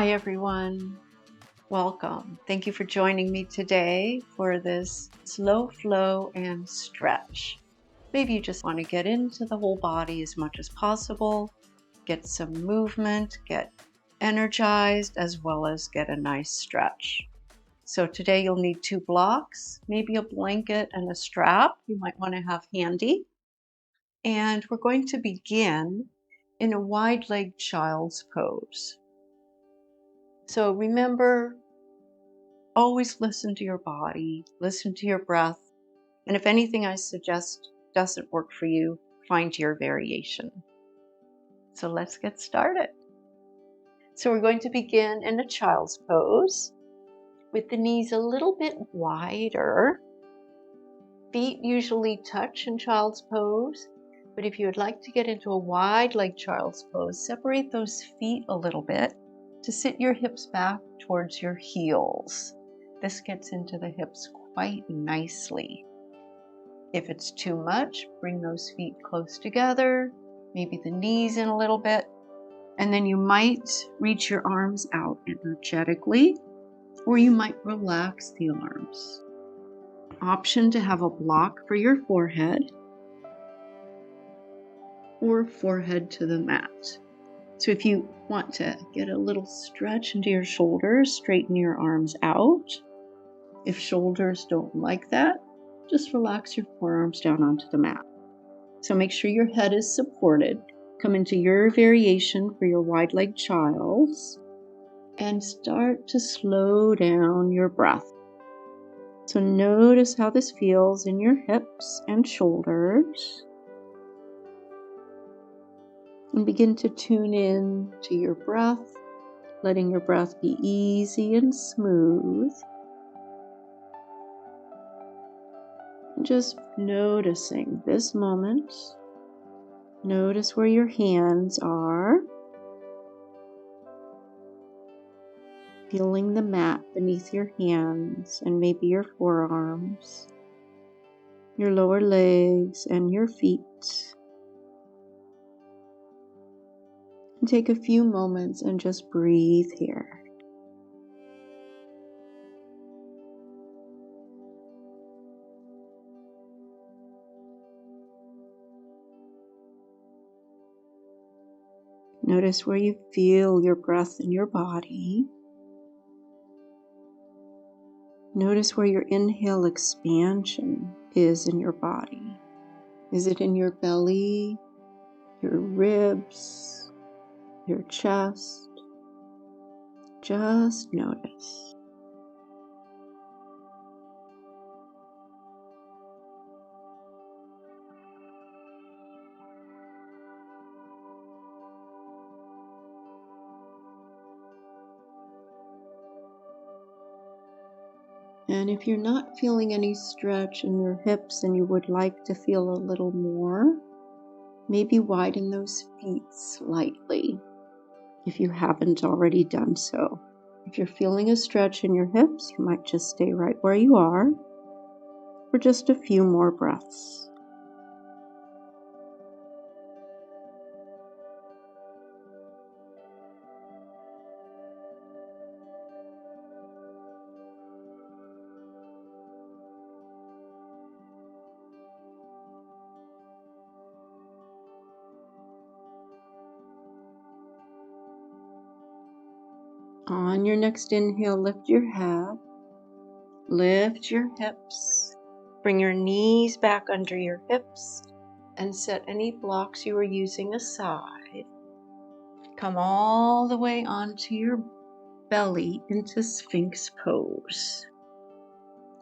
Hi everyone, welcome. Thank you for joining me today for this slow flow and stretch. Maybe you just want to get into the whole body as much as possible, get some movement, get energized, as well as get a nice stretch. So today you'll need 2 blocks, maybe a blanket and a strap you might want to have handy. And we're going to begin in a wide-legged child's pose. So remember, always listen to your body, listen to your breath, and if anything I suggest doesn't work for you, find your variation. So let's get started. So we're going to begin in a child's pose with the knees a little bit wider. Feet usually touch in child's pose, but if you would like to get into a wide-legged child's pose, separate those feet a little bit to sit your hips back towards your heels. This gets into the hips quite nicely. If it's too much, bring those feet close together, maybe the knees in a little bit, and then you might reach your arms out energetically, or you might relax the arms. Option to have a block for your forehead or forehead to the mat. So if you want to get a little stretch into your shoulders, straighten your arms out. If shoulders don't like that, just relax your forearms down onto the mat. So make sure your head is supported. Come into your variation for your wide-legged child's and start to slow down your breath. So notice how this feels in your hips and shoulders. And begin to tune in to your breath, letting your breath be easy and smooth. And just noticing this moment. Notice where your hands are. Feeling the mat beneath your hands and maybe your forearms, your lower legs and your feet. And take a few moments and just breathe here. Notice where you feel your breath in your body. Notice where your inhale expansion is in your body. Is it in your belly, your ribs, your chest? Just notice. And if you're not feeling any stretch in your hips and you would like to feel a little more, maybe widen those feet slightly if you haven't already done so. If you're feeling a stretch in your hips, you might just stay right where you are for just a few more breaths. On your next inhale, lift your head, lift your hips, bring your knees back under your hips, and set any blocks you were using aside. Come all the way onto your belly into Sphinx pose.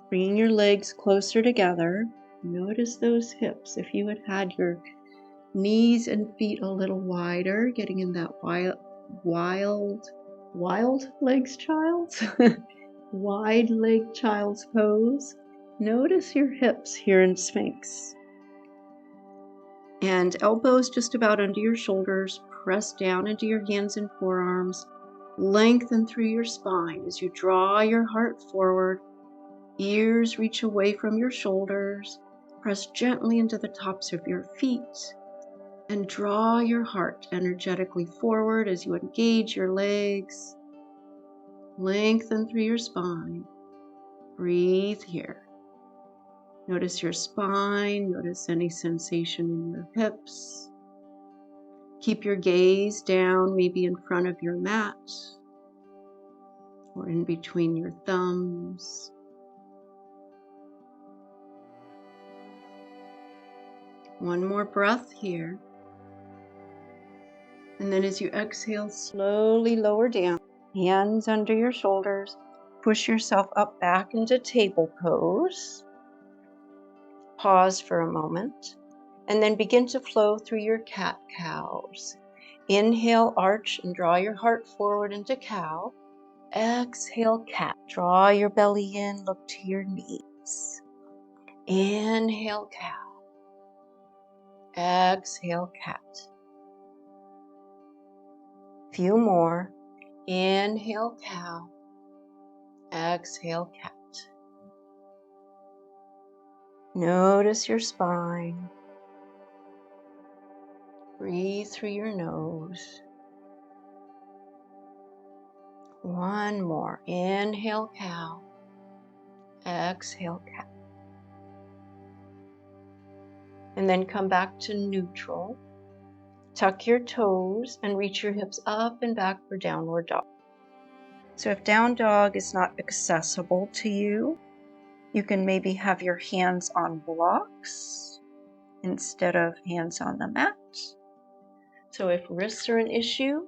Bringing your legs closer together, notice those hips. If you had had your knees and feet a little wider, getting in that wild legs child's wide leg child's pose. Notice your hips here in Sphinx. And elbows just about under your shoulders. Press down into your hands and forearms. Lengthen through your spine as you draw your heart forward. Ears reach away from your shoulders. Press gently into the tops of your feet. And draw your heart energetically forward as you engage your legs. Lengthen through your spine. Breathe here. Notice your spine. Notice any sensation in your hips. Keep your gaze down, maybe in front of your mat or in between your thumbs. One more breath here. And then as you exhale, slowly lower down. Hands under your shoulders. Push yourself up back into table pose. Pause for a moment. And then begin to flow through your cat-cows. Inhale, arch, and draw your heart forward into cow. Exhale, cat. Draw your belly in, look to your knees. Inhale, cow. Exhale, cat. Few more. Inhale, cow. Exhale, cat. Notice your spine. Breathe through your nose. One more. Inhale, cow. Exhale, cat. And then come back to neutral. Tuck your toes and reach your hips up and back for downward dog. So if down dog is not accessible to you, you can maybe have your hands on blocks instead of hands on the mat. So if wrists are an issue,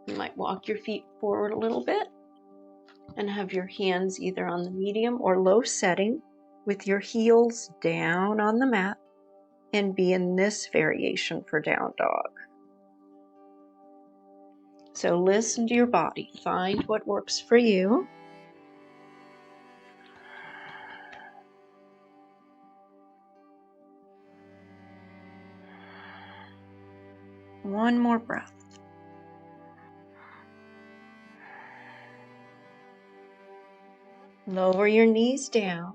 you might walk your feet forward a little bit and have your hands either on the medium or low setting with your heels down on the mat and be in this variation for down dog. So listen to your body. Find what works for you. One more breath. Lower your knees down,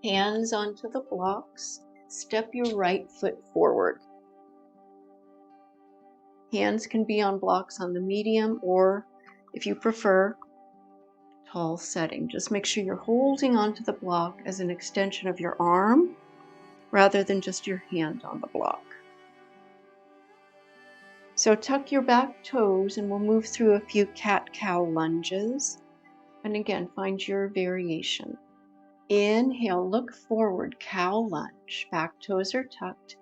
hands onto the blocks. Step your right foot forward. Hands can be on blocks on the medium or, if you prefer, tall setting. Just make sure you're holding onto the block as an extension of your arm rather than just your hand on the block. So tuck your back toes and we'll move through a few cat-cow lunges. And again, find your variation. Inhale, look forward, cow lunge. Back toes are tucked.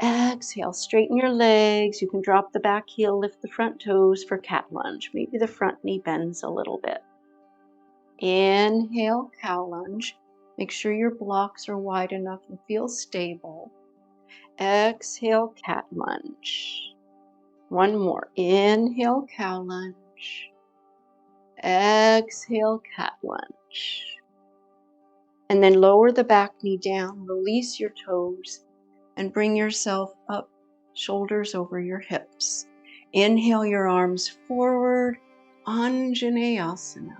Exhale, straighten your legs. You can drop the back heel, lift the front toes for cat lunge. Maybe the front knee bends a little bit. Inhale, cow lunge. Make sure your blocks are wide enough and feel stable. Exhale, cat lunge. One more. Inhale, cow lunge. Exhale, cat lunge. And then lower the back knee down, release your toes, and bring yourself up, shoulders over your hips. Inhale your arms forward, Anjaneyasana.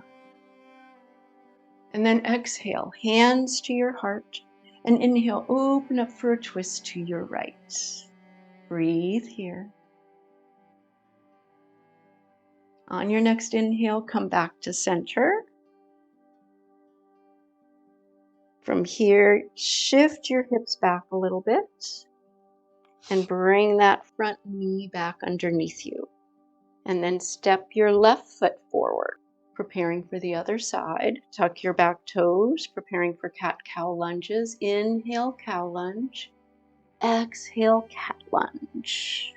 And then exhale, hands to your heart, and inhale, open up for a twist to your right. Breathe here. On your next inhale, come back to center. From here, shift your hips back a little bit and bring that front knee back underneath you. And then step your left foot forward, preparing for the other side. Tuck your back toes, preparing for cat-cow lunges. Inhale, cow lunge. Exhale, cat lunge.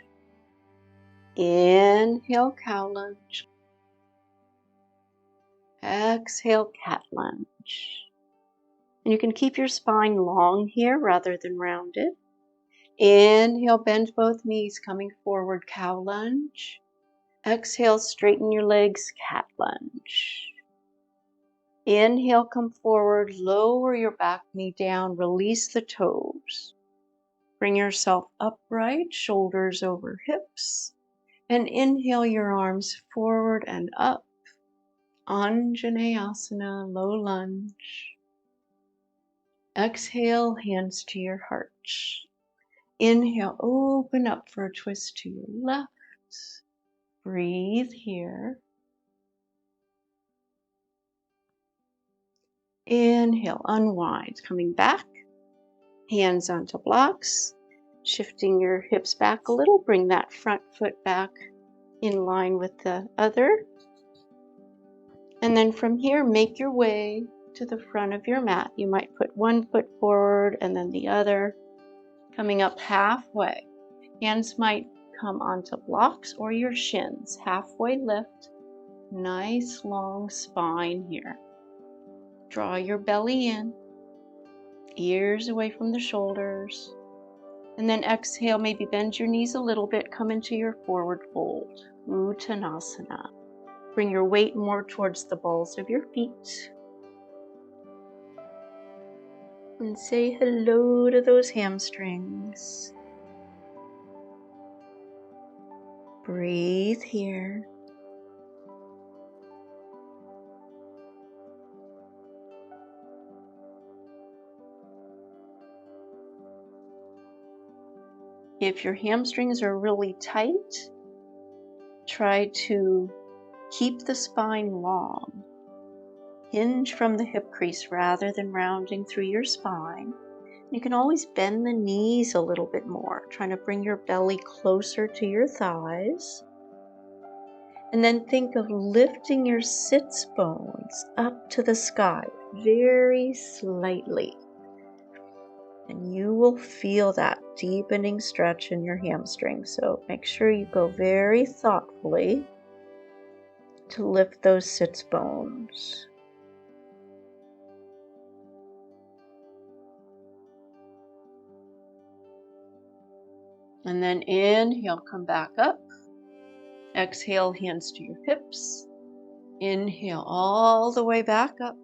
Inhale, cow lunge. Exhale, cat lunge. And you can keep your spine long here rather than rounded. Inhale, bend both knees, coming forward, cow lunge. Exhale, straighten your legs, cat lunge. Inhale, come forward, lower your back knee down, release the toes. Bring yourself upright, shoulders over hips. And inhale your arms forward and up. Anjaneyasana, low lunge. Exhale, hands to your heart. Inhale, open up for a twist to your left. Breathe here. Inhale, unwind, coming back. Hands onto blocks, shifting your hips back a little. Bring that front foot back in line with the other. And then from here, make your way to the front of your mat. You might put one foot forward and then the other, coming up halfway. Hands might come onto blocks or your shins. Halfway lift. Nice long spine here. Draw your belly in. Ears away from the shoulders. And then exhale, maybe bend your knees a little bit. Come into your forward fold. Uttanasana. Bring your weight more towards the balls of your feet. And say hello to those hamstrings. Breathe here. If your hamstrings are really tight, try to keep the spine long. Hinge from the hip crease rather than rounding through your spine. You can always bend the knees a little bit more, trying to bring your belly closer to your thighs. And then think of lifting your sits bones up to the sky very slightly. And you will feel that deepening stretch in your hamstrings. So make sure you go very thoughtfully to lift those sits bones. And then inhale, come back up. Exhale, hands to your hips. Inhale all the way back up.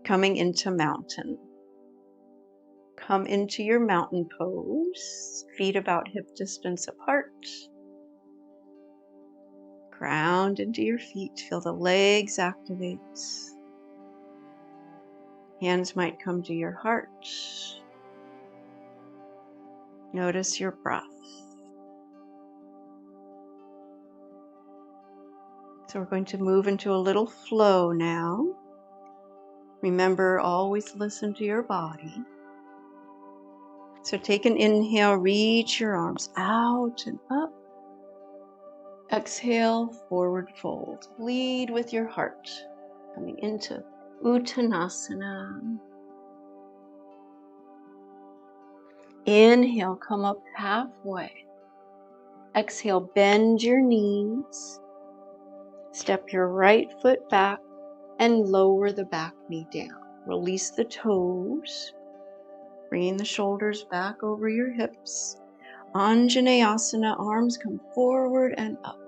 Coming into mountain. Come into your mountain pose. Feet about hip distance apart. Ground into your feet. Feel the legs activate. Hands might come to your heart. Notice your breath. So we're going to move into a little flow now. Remember, always listen to your body. So take an inhale, reach your arms out and up. Exhale, forward fold. Lead with your heart. Coming into Uttanasana. Inhale, come up halfway. Exhale, bend your knees. Step your right foot back and lower the back knee down. Release the toes. Bringing the shoulders back over your hips. Anjaneyasana, arms come forward and up.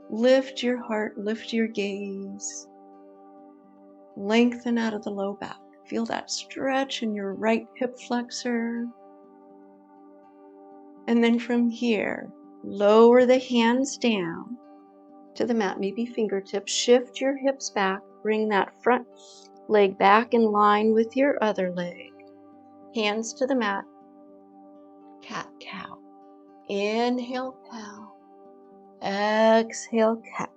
Lift your heart, lift your gaze. Lengthen out of the low back. Feel that stretch in your right hip flexor. And then from here, lower the hands down to the mat, maybe fingertips. Shift your hips back. Bring that front leg back in line with your other leg. Hands to the mat. Cat-cow. Inhale, cow. Exhale, cat.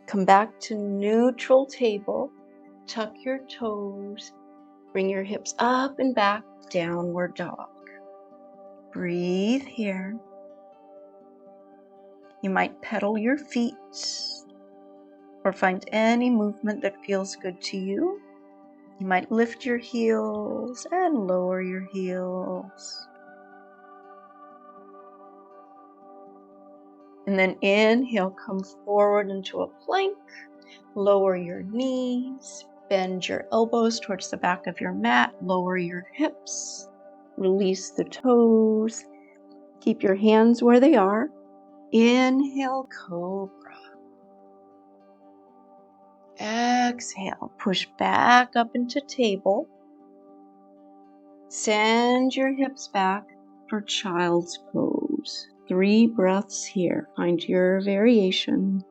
Come back to neutral table. Tuck your toes. Bring your hips up and back. Downward dog. Breathe here. You might pedal your feet or find any movement that feels good to you. You might lift your heels and lower your heels. And then inhale, come forward into a plank. Lower your knees. Bend your elbows towards the back of your mat. Lower your hips. Release the toes. Keep your hands where they are. Inhale, cobra. Exhale, push back up into table. Send your hips back for child's pose. 3 breaths here. Find your variation.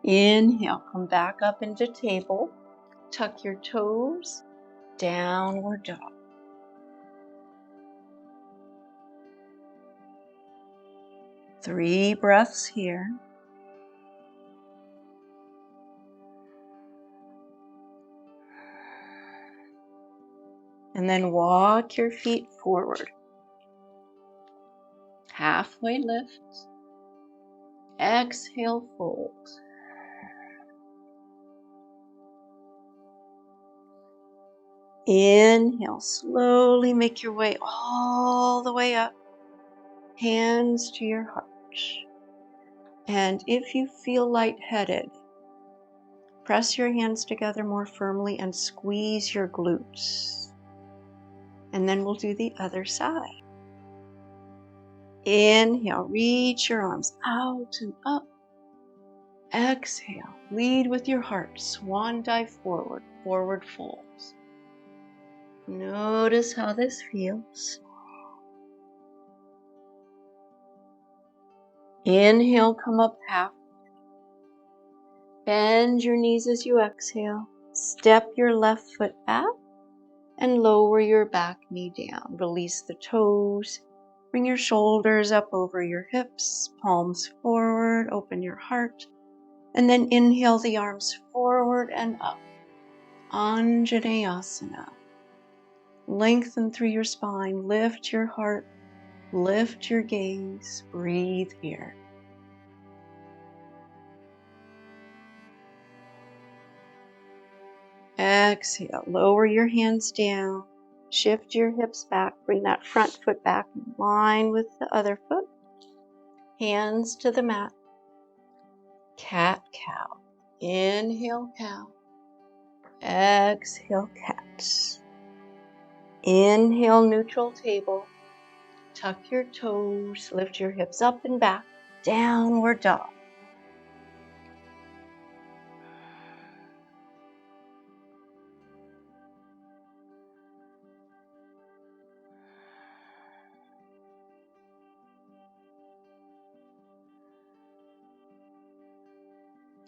Inhale, come back up into table. Tuck your toes. Downward dog. 3 breaths here. And then walk your feet forward. Halfway lift. Exhale, fold. Inhale, slowly make your way all the way up. Hands to your heart. And if you feel lightheaded, press your hands together more firmly and squeeze your glutes. And then we'll do the other side. Inhale, reach your arms out and up. Exhale, lead with your heart. Swan dive forward, forward folds. Notice how this feels. Inhale, come up half. Bend your knees as you exhale. Step your left foot back and lower your back knee down. Release the toes. Bring your shoulders up over your hips, palms forward, open your heart. And then inhale the arms forward and up. Anjaneyasana. Lengthen through your spine, lift your heart, lift your gaze, breathe here. Exhale, lower your hands down, shift your hips back, bring that front foot back in line with the other foot. Hands to the mat. Cat-cow. Inhale, cow. Exhale, cat. Inhale, neutral table. Tuck your toes, lift your hips up and back. Downward dog.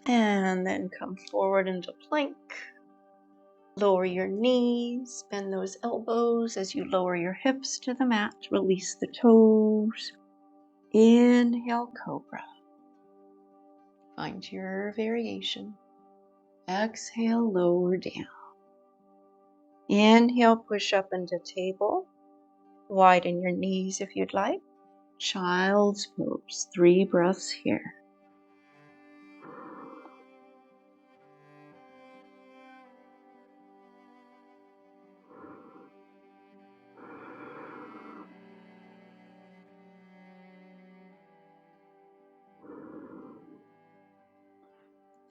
And then come forward into plank. Lower your knees, bend those elbows as you lower your hips to the mat. Release the toes. Inhale, cobra. Find your variation. Exhale, lower down. Inhale, push up into table. Widen your knees if you'd like. Child's pose. 3 breaths here.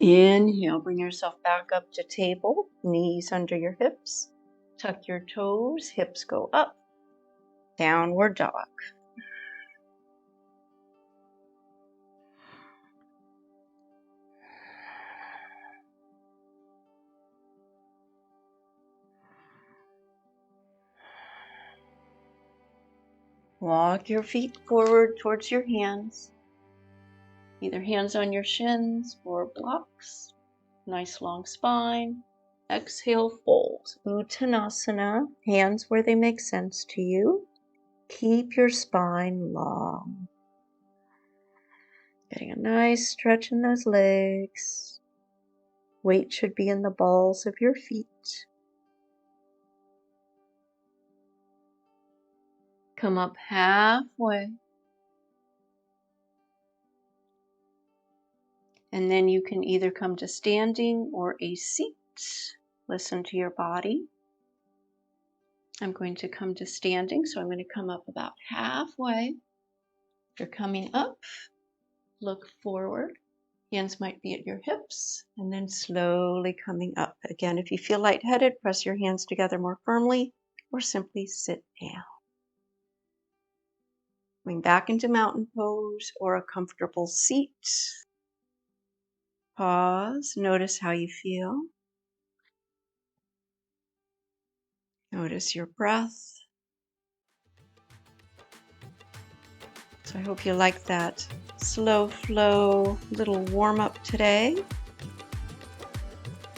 Inhale, bring yourself back up to table, knees under your hips. Tuck your toes, hips go up. Downward dog. Walk your feet forward towards your hands. Either hands on your shins or blocks. Nice long spine. Exhale, fold. Uttanasana, hands where they make sense to you. Keep your spine long. Getting a nice stretch in those legs. Weight should be in the balls of your feet. Come up halfway. And then you can either come to standing or a seat. Listen to your body. I'm going to come to standing, so I'm going to come up about halfway. If you're coming up, look forward. Hands might be at your hips, and then slowly coming up. Again, if you feel lightheaded, press your hands together more firmly, or simply sit down. Going back into mountain pose or a comfortable seat. Pause, notice how you feel. Notice your breath. So I hope you like that slow flow little warm up today.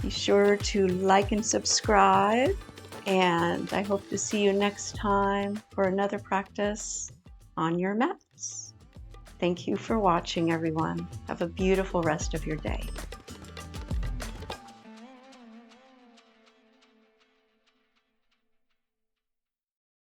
Be sure to like and subscribe, and I hope to see you next time for another practice on your mats. Thank you for watching, everyone. Have a beautiful rest of your day.